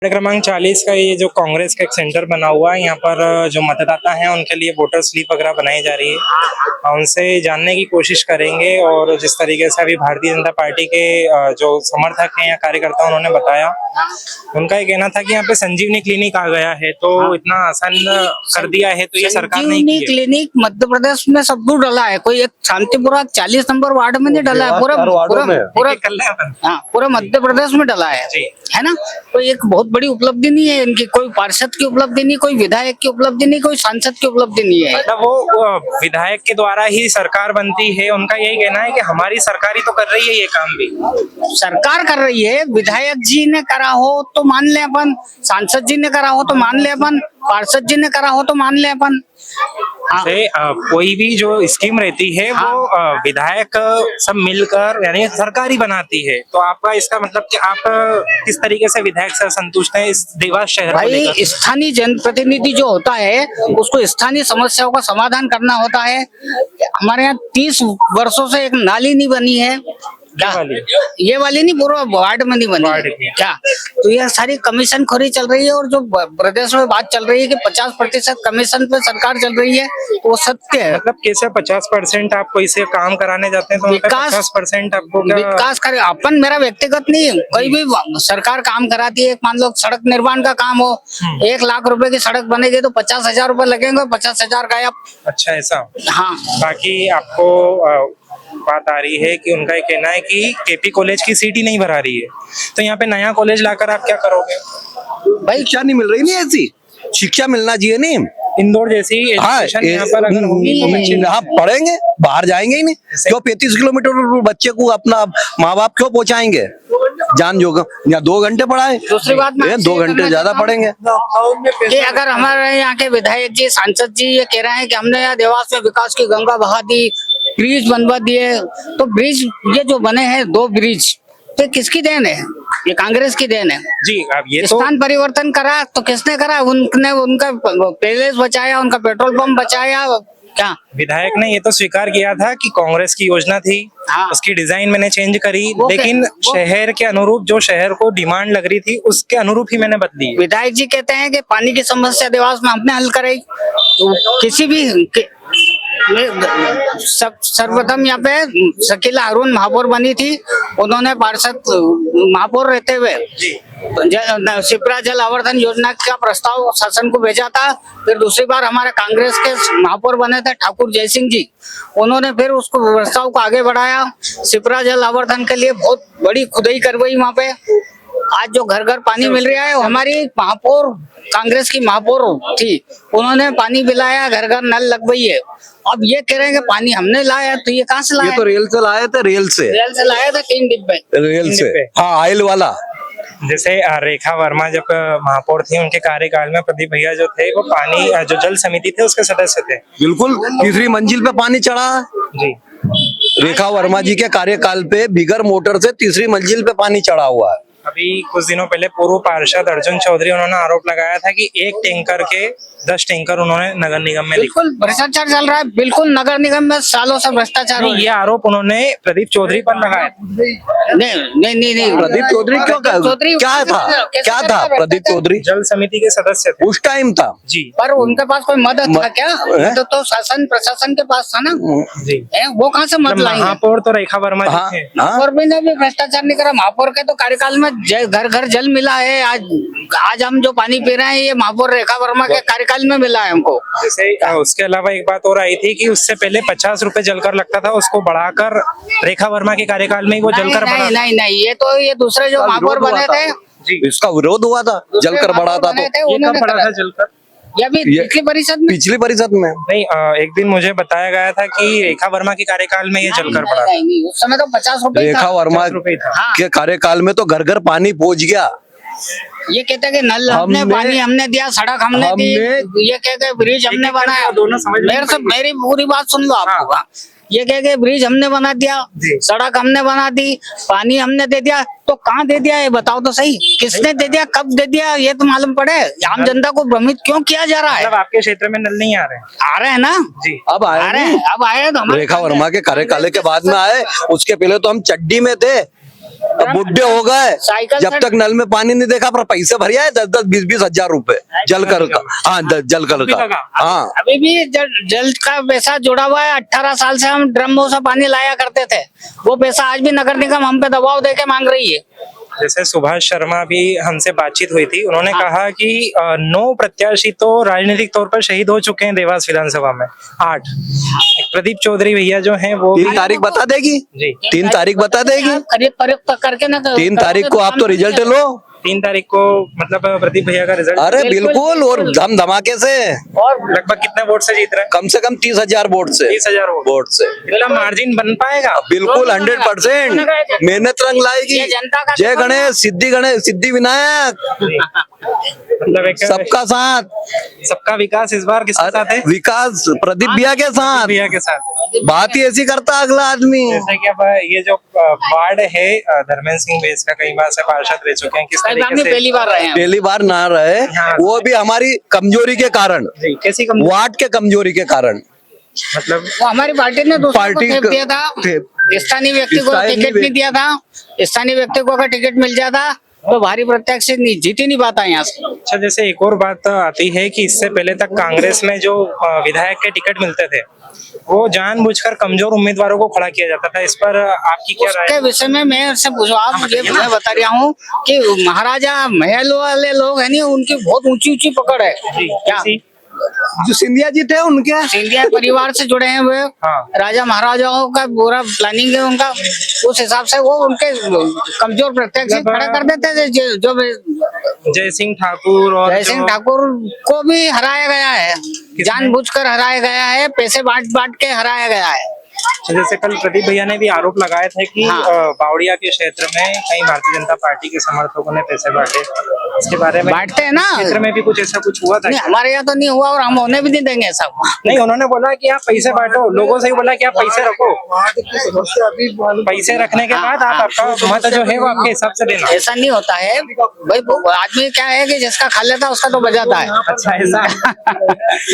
क्रमांक 40 का ये जो कांग्रेस का एक सेंटर बना हुआ है, यहाँ पर जो मतदाता हैं उनके लिए वोटर स्लिप वगैरह बनाई जा रही है। उनसे जानने की कोशिश करेंगे और जिस तरीके से अभी भारतीय जनता पार्टी के जो समर्थक हैं या कार्यकर्ता उन्होंने बताया, उनका ये कहना था कि यहाँ पे संजीवनी क्लिनिक आ गया है तो इतना आसान कर दिया है, तो ये सरकार ने संजीवनी क्लिनिक मध्य प्रदेश में सब कुछ डला है। कोई एक शांतिपुरा 40 नंबर वार्ड में नहीं डला है, पूरा मध्य प्रदेश में डला है ना। कोई एक बहुत बड़ी उपलब्धि नहीं है इनकी, कोई पार्षद की उपलब्धि नहीं, कोई विधायक की उपलब्धि नहीं, कोई सांसद की उपलब्धि नहीं है। मतलब वो विधायक के द्वारा ही सरकार बनती है, उनका यही कहना है कि हमारी सरकार ही तो कर रही है ये काम भी। सरकार कर रही है, विधायक जी ने करा हो तो मान ले अपन, सांसद जी ने करा हो तो मान ले अपन, पार्षद जी ने करा हो तो मान ले अपन। से कोई भी जो स्कीम रहती है वो विधायक सब मिलकर यानी सरकार ही बनाती है। तो आपका इसका मतलब कि आप किस तरीके से विधायक से संतुष्ट हैं इस देवास शहर को लेकर? भाई स्थानीय जनप्रतिनिधि जो होता है उसको स्थानीय समस्याओं का समाधान करना होता है। हमारे यहाँ 30 वर्षों से एक नाली नहीं बनी है, ये वाली नहीं, पूरा वार्ड में नहीं बनी क्या। तो ये सारी कमीशन खोरी चल रही है और जो प्रदेश में बात चल रही है कि 50% कमीशन पे सरकार चल रही है, तो वो सत्य है। मतलब कैसे 50% आप कोई से काम कराने जाते हैं तो विकास 50% आपको विकास करे। अपन मेरा व्यक्तिगत नहीं, कोई भी सरकार काम कराती है, मान लो सड़क निर्माण का काम हो, 1 लाख रुपए की सड़क बनेगी तो 50,000 रुपए लगेंगे, 50,000 गायब। अच्छा ऐसा। हाँ, बाकी आपको बात आ रही है कि उनका ये कहना है कि केपी कॉलेज की सीट ही नहीं भरा रही है, तो यहाँ पे नया कॉलेज लाकर आप क्या करोगे? भाई शिक्षा नहीं मिल रही, नहीं ऐसी शिक्षा मिलना चाहिए नहीं। इंदौर जैसी एजुकेशन यहाँ पर अगर होगी तो आप पढ़ेंगे, बाहर जाएंगे ही नहीं। क्यों 35 किलोमीटर बच्चे को अपना माँ बाप क्यों पहुँचाएंगे जान जोखिम? या 2 घंटे पढ़ाए, दूसरी बात 2 घंटे ज्यादा पढ़ेंगे। कि अगर हमारे यहाँ के विधायक जी, सांसद जी ये कह रहे हैं कि हमने यहाँ देवास में विकास की गंगा बहा दी, ब्रिज बनवा दिए, तो ब्रिज ये जो बने हैं 2 ब्रिज, तो किसकी देन है? ये कांग्रेस की देन है जी। अब ये स्थान परिवर्तन करा तो किसने करा? उनने उनका पैलेस बचाया, उनका पेट्रोल पंप बचाया क्या? विधायक ने ये तो स्वीकार किया था कि कांग्रेस की योजना थी, उसकी डिजाइन मैंने चेंज करी, लेकिन शहर के अनुरूप जो शहर को डिमांड लग रही थी उसके अनुरूप ही मैंने बदली। विधायक जी कहते हैं कि पानी की समस्या देवास में हमने हल कराई। तो किसी भी सर्वप्रथम यहाँ पे शकीला अरुण महापौर बनी थी, उन्होंने पार्षद महापौर रहते हुए शिप्रा जल आवर्धन योजना का प्रस्ताव शासन को भेजा था। फिर दूसरी बार हमारे कांग्रेस के महापौर बने थे ठाकुर जय सिंह जी, उन्होंने फिर उसको प्रस्ताव को आगे बढ़ाया। शिप्रा जल आवर्धन के लिए बहुत बड़ी खुदाई करवाई वहाँ पे। आज जो घर घर पानी मिल रहा है, हमारी महापौर कांग्रेस की महापौर थी, उन्होंने पानी पिलाया, घर घर नल लगवाई है। अब ये कह रहे हैं कि पानी हमने लाया, तो ये कहाँ से लाया? ये तो रेल से लाए थे, रेल से लाया था 3 डिब्बे रेल से। हाँ, ऑयल वाला। जैसे रेखा वर्मा जब महापौर थी, उनके कार्यकाल में प्रदीप भैया जो थे वो पानी जो जल समिति थे उसके सदस्य थे। बिल्कुल, 3री मंजिल पे पानी चढ़ा जी। रेखा वर्मा जी के कार्यकाल पे बिगर मोटर से 3री मंजिल पे पानी चढ़ा हुआ है। अभी कुछ दिनों पहले पूर्व पार्षद अर्जुन चौधरी, उन्होंने आरोप लगाया था कि 1 टैंकर के 10 टैंकर उन्होंने नगर निगम में। बिल्कुल भ्रष्टाचार चल रहा है, बिल्कुल नगर निगम में सालों से भ्रष्टाचार। ये आरोप उन्होंने प्रदीप चौधरी पर लगाया। नहीं प्रदीप चौधरी क्यों? क्या था प्रदीप चौधरी? जल समिति के सदस्य थे उस टाइम था जी। पर उनके पास कोई मदद था क्या? तो शासन प्रशासन के पास था ना जी। वो कहाँ से मत लाएंगे? महापौर तो रेखा वर्मा जी थे। महापौर भी ने भी भ्रष्टाचार नहीं करा। महापौर के तो कार्यकाल में घर घर जल मिला है। आज हम जो पानी पी रहे हैं ये महापौर रेखा वर्मा के कार्यकाल में मिला है हमको। जैसे उसके अलावा एक बात और आई थी कि उससे पहले 50 रुपए जलकर लगता था, उसको बढ़ाकर रेखा वर्मा के कार्यकाल में ही वो जलकर बढ़ा। नहीं, ये दूसरे जो महापौर बने थे जी, इसका विरोध हुआ था, जलकर बढ़ा था। तो ये कब बढ़ा था जलकर? या भी पिछली परिषद में नहीं, एक दिन मुझे बताया गया था कि रेखा वर्मा के कार्यकाल में ये जलकर बढ़ा। नहीं, उस समय तो 50 रुपए रेखा वर्मा के कार्यकाल में तो घर घर पानी पहुंच गया। ये कहते हैं कि नल हमने पानी हमने दिया, सड़क हमने दी, ये कहते ब्रिज हमने बनाया। मेरी पूरी बात सुन लो आप। ये कह के ब्रिज हमने बना दिया, सड़क हमने बना दी, पानी हमने दे दिया, तो कहाँ दे दिया ये बताओ तो सही। किसने दे दिया, कब दे दिया, ये तो मालूम पड़े। आम जनता को भ्रमित क्यों किया जा रहा है? मतलब आपके क्षेत्र में नल नहीं आ रहे? आ रहे हैं ना जी। अब आए तो रेखा वर्मा के कार्यकाल के बाद में आए, उसके पहले तो हम चड्डी में थे। अब बुढ़े हो गए, साइकिल जब से- तक नल में पानी नहीं देखा पर पैसे भर आए 10-10, 20-20 हजार रुपए जल कर का। हाँ, जल कर अभी का। लगा? हाँ, अभी भी जल का पैसा जुड़ा हुआ है। 18 साल से हम ड्रमों से पानी लाया करते थे, वो पैसा आज भी नगर निगम हम पे दबाव देके मांग रही है। जैसे सुभाष शर्मा भी हमसे बातचीत हुई थी, उन्होंने कहा कि 9 प्रत्याशी तो राजनीतिक तौर पर शहीद हो चुके हैं देवास विधानसभा में, 8। प्रदीप चौधरी भैया जो हैं वो 3 तारीख बता देगी। जी 3 तारीख बता देगी। आप करीब करीब करके ना 3 तारीख को आप तो रिजल्ट लो। 3 तारीख को मतलब प्रदीप भैया का रिजल्ट। अरे बिल्कुल, और धम धमाके से। और लगभग कितने वोट से जीत रहे हैं? कम से कम 30,000 वोट से। 30,000 वोट से इतना मार्जिन बन पाएगा? बिल्कुल 100% मेहनत रंग लाएगी। ये जनता का जय गणेश, सिद्धि विनायक, मतलब एक सबका साथ, सबका विकास इस बार किसके साथ है? विकास प्रदीप भैया के साथ। भैया के साथ है। बात ही ऐसी करता अगला आदमी। जैसे कि अब ये जो वार्ड है धर्मेंद्र सिंह बेस का, कई बार से पार्षद रह चुके हैं, किस कई बार तरीके नहीं, से पहली बार रहे हैं। पहली बार ना रहे, हाँ। वो भी हमारी कमजोरी के कारण, जी कैसी कम वार्ड के कमजोरी के कारण। मतलब वो हमारी पार्टी ने दूसरे को पार्टी ठेप दिया था, स्थानीय व्यक्ति को स्थानीय टिकट नहीं दिया था। स्थानीय व्यक्ति को अगर टिकट मिल जाता तो भारी प्रत्यक्ष से नहीं जीत ही नहीं पाता यहाँ से। अच्छा, जैसे एक और बात आती है कि इससे पहले तक कांग्रेस में जो विधायक के टिकट मिलते थे वो जानबूझकर कमजोर उम्मीदवारों को खड़ा किया जाता था, इस पर आपकी क्या राय उसके है? विषय में मैं से पूछो, आप मुझे मैं बता रहा हूँ कि महाराजा महल वाले लोग है नहीं, उनकी बहुत ऊंची ऊंची पकड़ है। जी क्या कैसी? जो सिंधिया जी थे उनके सिंधिया परिवार से जुड़े हैं वो, हाँ। राजा महाराजाओं का पूरा प्लानिंग है उनका, उस हिसाब से वो उनके कमजोर प्रत्यक्ष से खड़ा कर देते थे। जो जय सिंह ठाकुर और जय सिंह जो- ठाकुर को भी हराया गया है, जानबूझकर हराया गया है, पैसे बांट बांट के हराया गया है। जैसे कल प्रदीप भैया ने भी आरोप लगाए थे कि हाँ। बावड़िया के क्षेत्र में कई भारतीय जनता पार्टी के समर्थकों ने पैसे बांटे, इसके बारे में बांटते हैं ना, क्षेत्र में भी कुछ ऐसा कुछ हुआ था नहीं क्या? हमारे यहाँ तो नहीं हुआ और हम होने भी नहीं देंगे ऐसा। नहीं, उन्होंने बोला कि आप पैसे बांटो, लोगों से ही बोला कि आप पैसे रखो, पैसे रखने के बाद आप आपका मत जो है वो आपके हिसाब से देना। ऐसा नहीं होता है भाई, आदमी क्या है कि जिसका खा लेता है उसका तो बजाता है। अच्छा ऐसा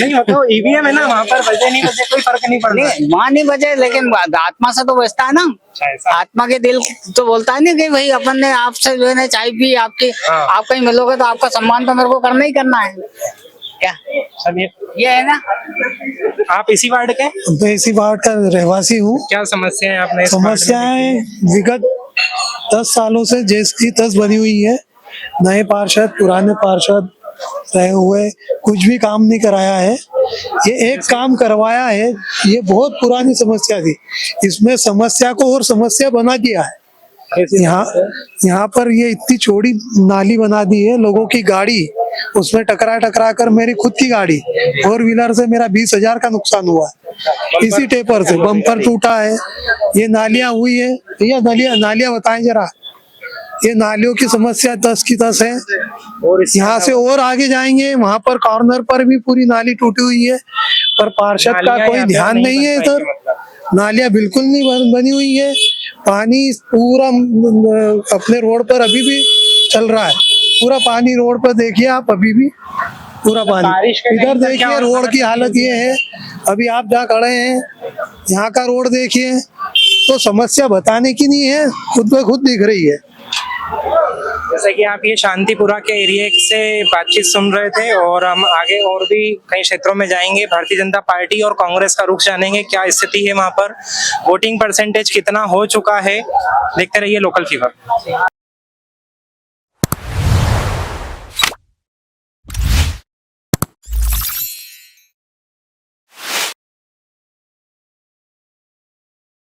नहीं होता, तो ईवीएम है ना, वहाँ पर बजे नहीं बजे कोई फर्क नहीं पड़ता है। वहाँ नहीं बजे, लेकिन आत्मा से तो बचता है ना। अच्छा ऐसा। आत्मा के दिल तो बोलता है ना कि भाई अपन ने आपसे जो है ना चाय पी, आपकी हाँ। आप कहीं मिलोगे तो आपका सम्मान तो मेरे को करना ही करना है। क्या सब ये है ना, आप इसी वार्ड के? मैं इसी वार्ड का रहवासी हूँ। क्या समस्याएं आपने इस वार्ड में समस्याएं विगत 10 सालों से जैस की तस बनी हुई है। नए पार्षद पुराने पार्षद रहे हुए कुछ भी काम नहीं कराया है। ये एक काम करवाया है, ये बहुत पुरानी समस्या थी, इसमें समस्या को और समस्या बना दिया है। देखी? यहाँ पर ये इतनी चौड़ी नाली बना दी है, लोगों की गाड़ी उसमें टकरा कर, मेरी खुद की गाड़ी 4 व्हीलर से मेरा 20,000 का नुकसान हुआ है। इसी टेपर से बम्पर टूटा है। ये नालियां हुई है, भैया नालियां बताएं जरा। ये नालियों की समस्या 10 की 10 है। और इस यहाँ से और आगे जाएंगे, वहां पर कॉर्नर पर भी पूरी नाली टूटी हुई है, पर पार्षद का नालियां कोई यहाँ पे ध्यान नहीं है बन इधर। पाएंगी मतलब। नालियां बिल्कुल नहीं बनी हुई है। पानी पूरा अपने रोड पर अभी भी चल रहा है, पूरा पानी रोड पर देखिए आप, अभी भी पूरा पानी। बारिश के इधर टाइम पर क्या देखिए होता रोड है? की हालत ये है, अभी आप जहाँ खड़े हैं यहाँ का रोड देखिए, तो समस्या बताने की नहीं है, खुद ब खुद दिख रही है। जैसे कि आप ये शांतिपुरा के एरिया से बातचीत सुन रहे थे, और हम आगे और भी कई क्षेत्रों में जाएंगे, भारतीय जनता पार्टी और कांग्रेस का रुख जानेंगे, क्या स्थिति है वहां पर, वोटिंग परसेंटेज कितना हो चुका है। देखते रहिए लोकल फीवर।